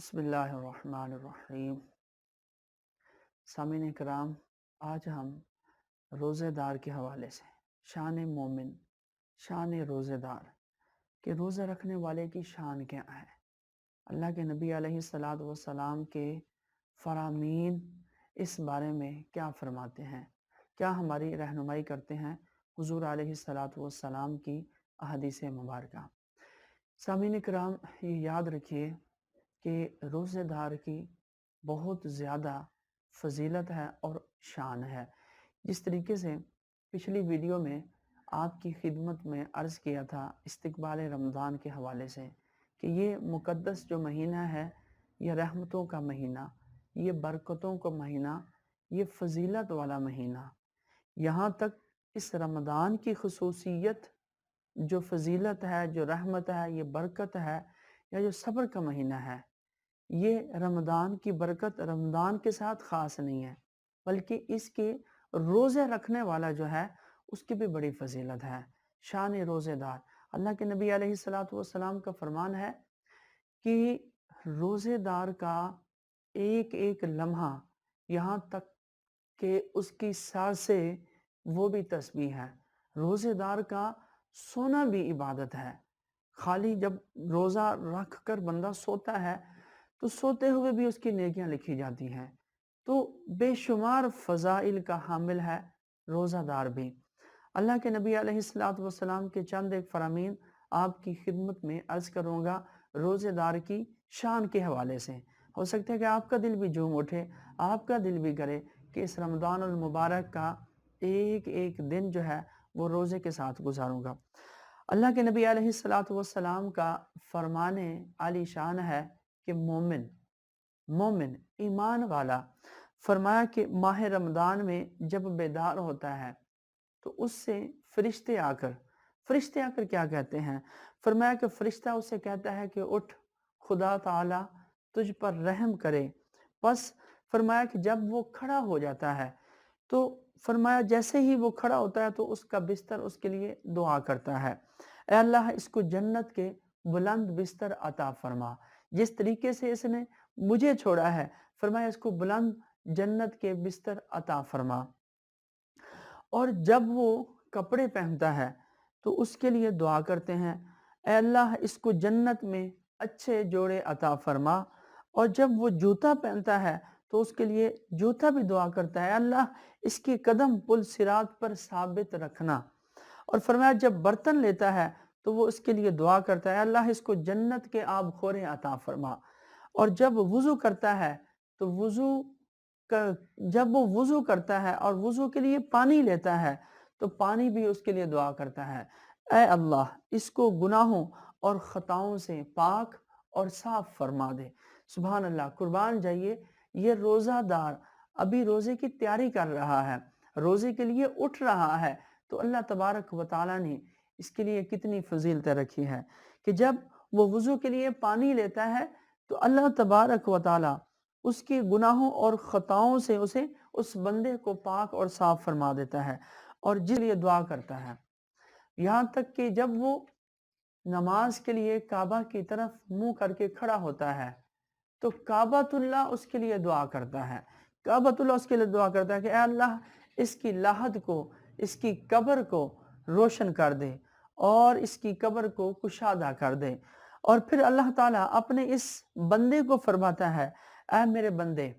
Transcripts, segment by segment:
بسم اللہ الرحمن الرحیم۔ سامعین کرام، آج ہم روزے دار کے حوالے سے شان مومن، شان روزے دار کہ روزہ رکھنے والے کی شان کیا ہے، اللہ کے نبی علیہ السلام کے فرامین اس بارے میں کیا فرماتے ہیں، کیا ہماری رہنمائی کرتے ہیں حضور علیہ السلام کی احادیث مبارکہ۔ سامعین کرام، یہ یاد رکھیے کہ روزے دار کی بہت زیادہ فضیلت ہے اور شان ہے۔ جس طریقے سے پچھلی ویڈیو میں آپ کی خدمت میں عرض کیا تھا استقبال رمضان کے حوالے سے کہ یہ مقدس جو مہینہ ہے، یہ رحمتوں کا مہینہ، یہ برکتوں کا مہینہ، یہ فضیلت والا مہینہ، یہاں تک اس رمضان کی خصوصیت جو فضیلت ہے، جو رحمت ہے، یہ برکت ہے، یا جو صبر کا مہینہ ہے، یہ رمضان کی برکت رمضان کے ساتھ خاص نہیں ہے، بلکہ اس کے روزے رکھنے والا جو ہے اس کی بھی بڑی فضیلت ہے۔ شان روزے دار، اللہ کے نبی علیہ السلام کا فرمان ہے کہ روزے دار کا ایک ایک لمحہ، یہاں تک کہ اس کی سانسیں وہ بھی تسبیح ہے۔ روزے دار کا سونا بھی عبادت ہے۔ خالی جب روزہ رکھ کر بندہ سوتا ہے تو سوتے ہوئے بھی اس کی نیکیاں لکھی جاتی ہیں، تو بے شمار فضائل کا حامل ہے روزہ دار بھی۔ اللہ کے نبی علیہ السلام کے چند ایک فرامین آپ کی خدمت میں عرض کروں گا روزے دار کی شان کے حوالے سے۔ ہو سکتا ہے کہ آپ کا دل بھی جھوم اٹھے، آپ کا دل بھی کرے کہ اس رمضان المبارک کا ایک ایک دن جو ہے وہ روزے کے ساتھ گزاروں گا۔ اللہ کے نبی علیہ السلام کا فرمان عالی شان ہے کہ مومن ایمان والا، فرمایا کہ ماہ رمضان میں جب بیدار ہوتا ہے تو اس سے فرشتے آ کر کیا کہتے ہیں؟ فرمایا کہ فرشتہ اسے کہتا ہے کہ اٹھ، خدا تعالی تجھ پر رحم کرے۔ پس فرمایا کہ جب وہ کھڑا ہو جاتا ہے تو فرمایا جیسے ہی وہ کھڑا ہوتا ہے تو اس کا بستر اس کے لیے دعا کرتا ہے، اے اللہ اس کو جنت کے بلند بستر عطا فرما، جس طریقے سے اس نے مجھے چھوڑا ہے، فرمایا اس کو بلند جنت کے بستر عطا فرما۔ اور جب وہ کپڑے پہنتا ہے تو اس کے لیے دعا کرتے ہیں، اے اللہ اس کو جنت میں اچھے جوڑے عطا فرما۔ اور جب وہ جوتا پہنتا ہے تو اس کے لیے جوتا بھی دعا کرتا ہے، اے اللہ اس کی قدم پل صراط پر ثابت رکھنا۔ اور فرمایا جب برتن لیتا ہے تو وہ اس کے لیے دعا کرتا ہے، اے اللہ اس کو جنت کے آب خورے عطا فرما۔ اور جب وضو کرتا ہے تو جب وہ وضو کرتا ہے اور وضو کے لیے پانی لیتا ہے تو پانی بھی اس کے لیے دعا کرتا ہے، اے اللہ اس کو گناہوں اور خطاؤں سے پاک اور صاف فرما دے۔ سبحان اللہ، قربان جائیے، یہ روزہ دار ابھی روزے کی تیاری کر رہا ہے، روزے کے لیے اٹھ رہا ہے، تو اللہ تبارک و تعالیٰ نے اس کے لیے کتنی فضیلتیں رکھی ہے کہ جب وہ وضو کے لیے پانی لیتا ہے تو اللہ تبارک و تعالیٰ اس کے گناہوں اور خطاؤں سے اسے اس بندے کو پاک اور صاف فرما دیتا ہے اور جس لیے دعا کرتا ہے۔ یہاں تک کہ جب وہ نماز کے لیے کعبہ کی طرف منہ کر کے کھڑا ہوتا ہے تو کعبۃ اللہ اس کے لیے دعا کرتا ہے، کعبۃ اللہ اس کے لیے دعا کرتا ہے کہ اے اللہ اس کی لاحد کو، اس کی قبر کو روشن کر دے اور اس کی قبر کو کشادہ کر دے۔ اور پھر اللہ تعالیٰ اپنے اس بندے کو فرماتا ہے، اے میرے بندے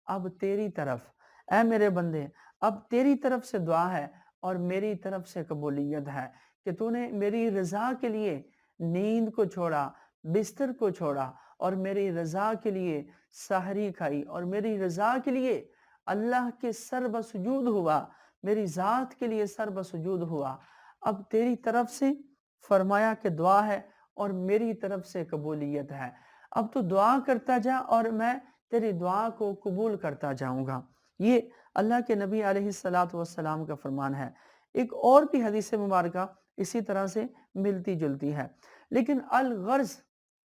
اب تیری طرف، اے میرے بندے اب تیری طرف سے دعا ہے اور میری طرف سے قبولیت ہے کہ تو نے میری رضا کے لیے نیند کو چھوڑا، بستر کو چھوڑا اور میری رضا کے لیے سحری کھائی اور میری رضا کے لیے اللہ کے سر بسجود ہوا، میری ذات کے لیے سر بسجود ہوا۔ اب تیری طرف سے فرمایا کہ دعا ہے اور میری طرف سے قبولیت ہے، اب تو دعا کرتا جا اور میں تیری دعا کو قبول کرتا جاؤں گا۔ یہ اللہ کے نبی علیہ السلام کا فرمان ہے۔ ایک اور بھی حدیث مبارکہ اسی طرح سے ملتی جلتی ہے، لیکن الغرض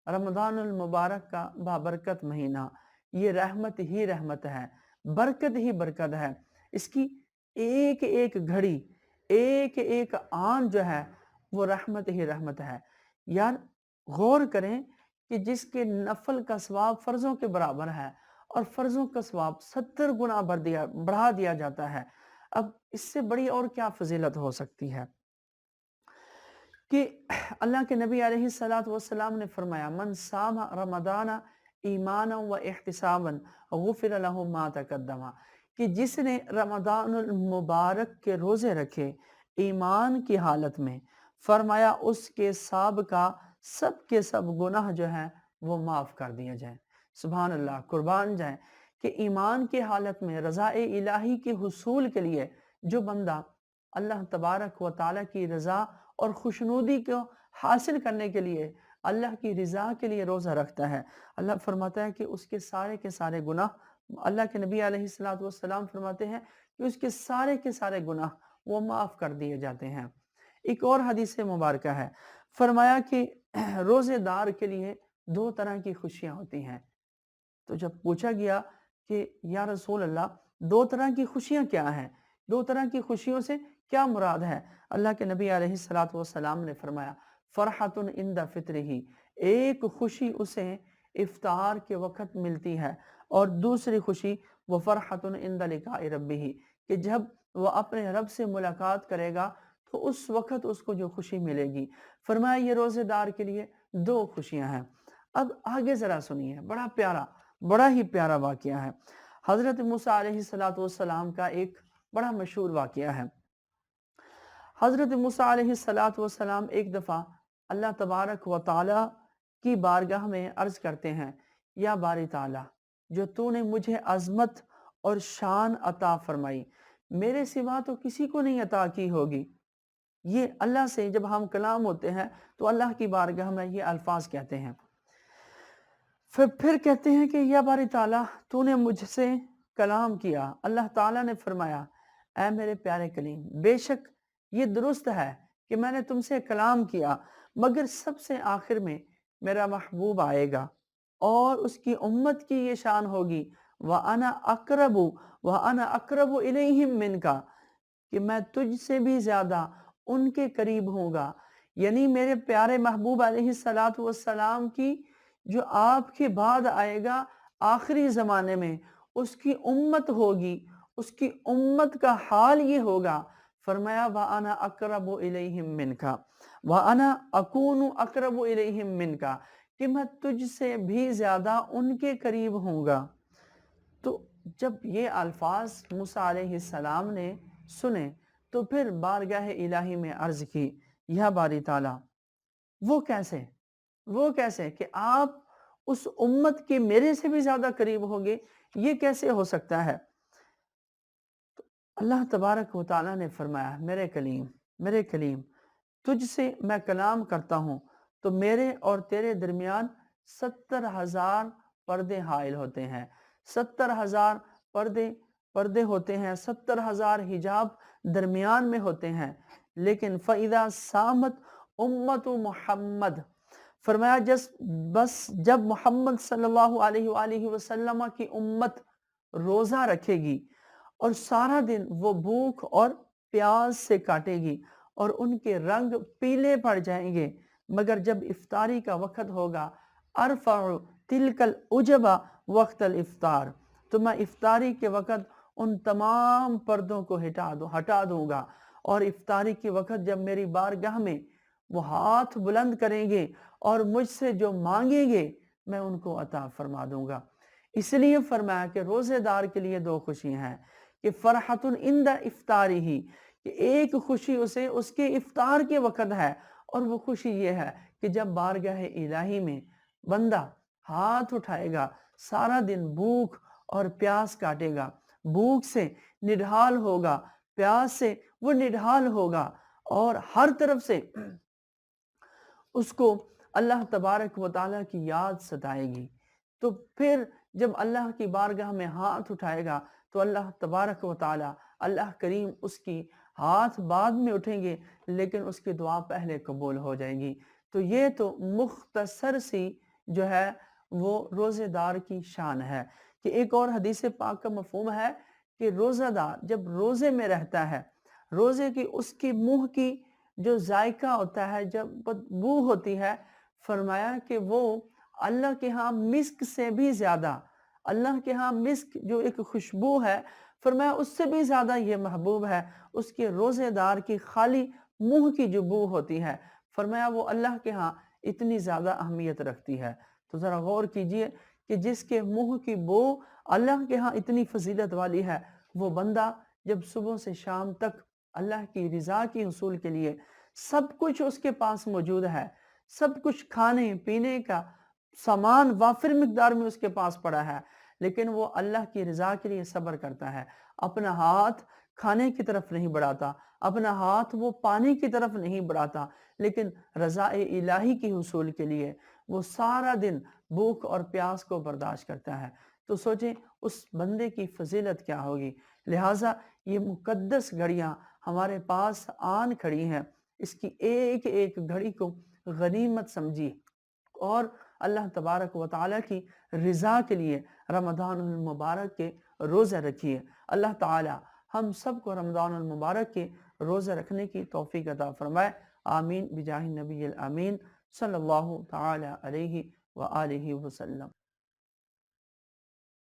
رمضان المبارک کا بابرکت مہینہ، یہ رحمت ہی رحمت ہے، برکت ہی برکت ہے، اس کی ایک ایک گھڑی، ایک ایک آن جو ہے وہ رحمت ہی رحمت ہے۔ یار غور کریں کہ جس کے نفل کا ثواب فرضوں کے برابر ہے اور فرضوں کا ثواب 70 گنا بڑھا دیا جاتا ہے۔ اب اس سے بڑی اور کیا فضیلت ہو سکتی ہے کہ اللہ کے نبی علیہ السلام نے فرمایا من صام رمضان ایمانا و احتسابا غفر له ما تقدم، کہ جس نے رمضان المبارک کے روزے رکھے ایمان کی حالت میں، فرمایا اس کے سابقہ سب کے سب گناہ جو ہیں وہ معاف کر دیے جائیں۔ سبحان اللہ، قربان جائیں کہ ایمان کی حالت میں رضا الہی کے حصول کے لیے جو بندہ اللہ تبارک و تعالیٰ کی رضا اور خوشنودی کو حاصل کرنے کے لیے اللہ کی رضا کے لیے روزہ رکھتا ہے، اللہ فرماتا ہے کہ اس کے سارے گناہ، اللہ کے نبی علیہ السلام فرماتے ہیں کہ اس کے سارے گناہ وہ معاف کر دیے جاتے ہیں۔ ایک اور حدیث مبارکہ ہے، فرمایا کہ روزے دار کے لیے 2 طرح کی خوشیاں ہوتی ہیں۔ تو جب پوچھا گیا کہ یا رسول اللہ 2 طرح کی خوشیاں کیا ہیں، 2 طرح کی خوشیوں سے کیا مراد ہے؟ اللہ کے نبی علیہ السلام نے فرمایا فرحۃ عند فطرہ، ایک خوشی اسے افطار کے وقت ملتی ہے، اور دوسری خوشی وہ فرحۃ عند لقاء ربہ، کہ جب وہ اپنے رب سے ملاقات کرے گا تو اس وقت اس کو جو خوشی ملے گی۔ فرمایا یہ روزے دار کے لیے 2 خوشیاں ہیں۔ اب آگے ذرا سنیے، بڑا ہی پیارا واقعہ ہے۔ حضرت موسیٰ علیہ السلام کا ایک بڑا مشہور واقعہ ہے۔ حضرت موسیٰ علیہ السلام ایک دفعہ اللہ تبارک و تعالیٰ کی بارگاہ میں عرض کرتے ہیں، یا باری تعالیٰ، جو تو نے مجھے عظمت اور شان عطا فرمائی، میرے سوا تو کسی کو نہیں عطا کی ہوگی۔ یہ اللہ سے جب ہم کلام ہوتے ہیں تو اللہ کی بارگاہ میں یہ الفاظ کہتے ہیں۔ پھر کہتے ہیں کہ یا باری تعالیٰ، تو نے مجھ سے کلام کیا۔ اللہ تعالیٰ نے فرمایا اے میرے پیارے کلیم، بے شک یہ درست ہے کہ میں نے تم سے کلام کیا، مگر سب سے آخر میں میرا محبوب آئے گا اور اس کی امت کی یہ شان ہوگی وَأَنَا أَقْرَبُ إِلَيْهِمْ مِنْكَ، کہ میں تجھ سے بھی زیادہ ان کے قریب ہوں گا۔ یعنی میرے پیارے محبوب علیہ السلام کی جو آپ کے بعد آئے گا آخری زمانے میں، اس کی امت ہوگی، اس کی امت کا حال یہ ہوگا۔ فرمایا وَأَنَا أَقْرَبُ إِلَيْهِمْ مِنْكَ وَأَنَا أَكُونُ أَقْرَبُ إِلَيْهِمْ مِنْكَ، کہ میں تجھ سے بھی زیادہ ان کے قریب ہوں گا۔ تو جب یہ الفاظ موسیٰ علیہ السلام نے سنے تو پھر بارگاہ الہی میں عرض کی، یا باری تعالیٰ، وہ کیسے کہ آپ اس امت کے میرے سے بھی زیادہ قریب ہوں گے، یہ کیسے ہو سکتا ہے؟ اللہ تبارک و تعالیٰ نے فرمایا میرے کلیم، تجھ سے میں کلام کرتا ہوں تو میرے اور تیرے درمیان 70,000 پردے حائل ہوتے ہیں، 70,000 پردے ہوتے ہیں، 70,000 حجاب درمیان میں ہوتے ہیں۔ لیکن فَإِذَا سَامَتْ أُمَّةُ محمد، فرمایا بس جب محمد صلی اللہ علیہ وآلہ وسلم کی امت روزہ رکھے گی اور سارا دن وہ بھوک اور پیاس سے کاٹے گی اور ان کے رنگ پیلے پڑ جائیں گے، مگر جب افطاری کا وقت ہوگا ارفع تلک العجب وقت الافطار، تو میں افطاری کے وقت ان تمام پردوں کو ہٹا دوں گا، اور افطاری کے وقت جب میری بارگاہ میں وہ ہاتھ بلند کریں گے اور مجھ سے جو مانگیں گے میں ان کو عطا فرما دوں گا۔ اس لیے فرمایا کہ روزے دار کے لیے 2 خوشیاں ہیں، کہ فرحۃ عند افطارہ، کہ ایک خوشی اسے اس کے افطار کے وقت ہے، اور وہ خوشی یہ ہے کہ جب بارگاہ الہی میں بندہ ہاتھ اٹھائے گا، سارا دن بھوک اور پیاس کاٹے گا، بھوک سے نڈھال ہوگا، پیاس سے وہ نڈھال ہوگا، اور ہر طرف سے اس کو اللہ تبارک و تعالیٰ کی یاد ستائے گی۔ تو پھر جب اللہ کی بارگاہ میں ہاتھ اٹھائے گا تو اللہ تبارک و تعالیٰ، اللہ کریم اس کی ہاتھ بعد میں اٹھیں گے لیکن اس کی دعا پہلے قبول ہو جائے گی۔ تو یہ تو مختصر سی جو ہے وہ روزے دار کی شان ہے، کہ ایک اور حدیث پاک کا مفہوم ہے کہ روزہ دار جب روزے میں رہتا ہے، روزے کی اس کی منہ کی جو ذائقہ ہوتا ہے، جب بدبو ہوتی ہے، فرمایا کہ وہ اللہ کے ہاں مسک سے بھی زیادہ، اللہ کے ہاں مسک جو ایک خوشبو ہے، فرمایا اس سے بھی زیادہ یہ محبوب ہے اس کے روزے دار کی خالی منہ کی جو بو ہوتی ہے، فرمایا وہ اللہ کے ہاں اتنی زیادہ اہمیت رکھتی ہے۔ تو ذرا غور کیجئے کہ جس کے منہ کی بو اللہ کے ہاں اتنی فضیلت والی ہے، وہ بندہ جب صبح سے شام تک اللہ کی رضا کی حصول کے لیے سب کچھ اس کے پاس موجود ہے، سب کچھ کھانے پینے کا سامان وافر مقدار میں اس کے پاس پڑا ہے، لیکن وہ اللہ کی رضا کے لیے صبر کرتا ہے، اپنا ہاتھ کھانے کی طرف نہیں بڑھاتا، اپنا ہاتھ وہ پانی کی طرف نہیں بڑھاتا، لیکن رضا الہی کی حصول کے لیے وہ سارا دن بھوک اور پیاس کو برداشت کرتا ہے۔ تو سوچیں اس بندے کی فضیلت کیا ہوگی۔ لہٰذا یہ مقدس گھڑیاں ہمارے پاس آن کھڑی ہیں، اس کی ایک ایک گھڑی کو غنیمت سمجھی اور اللہ تبارک و تعالیٰ کی رضا کے لیے رمضان المبارک کے روزے رکھیے۔ اللہ تعالیٰ ہم سب کو رمضان المبارک کے روزے رکھنے کی توفیق عطا فرمائے۔ آمین بجاہ النبی الامین صلی اللہ تعالیٰ علیہ وآلہ وسلم۔